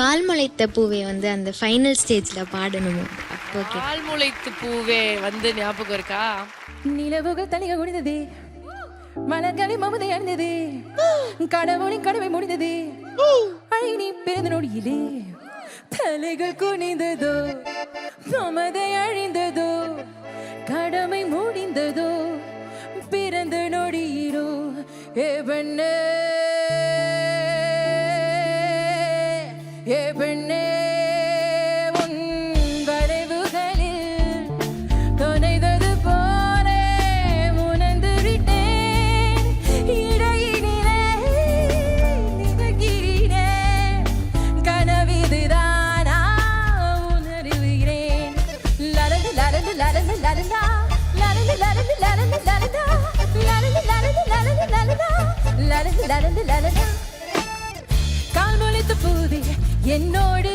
கால் முளைத்த பூவே வந்து அந்த ஃபைனல் ஸ்டேஜ்ல பாடணும். அப்போ கால் முளைத்து பூவே வந்து ஞாபகம் இருக்கா? நிலவுகள் தனிக குடிந்தது, மலர்களை மமதை அணிந்தது, கடவுளின் கடமை முடிந்தது, அழகி பிறந்த நொடியிலே தலைகள் குனிந்ததோ, மமதை அழிந்ததோ, கடமை முடிந்ததோ, பிறந்த நொடியிலோ ஏ பெண்ணே, ஏ பெண்ணே உன் வளைவுகளில் தொலைந்தது போலே உணர்ந்து விட்டேன். இடையினிலே நினைக்கிறேன், கனவிதுதானா உணர்கிறேன். லலந்து லலந்து லலந்து லலந்தா, லலந்து லலந்து லலந்து லலந்தா, லலந்து லலந்து லலந்து லலந்தா, லலந்து லலந்து லலந்தா. கால் முளைத்த பூவே என்னோடு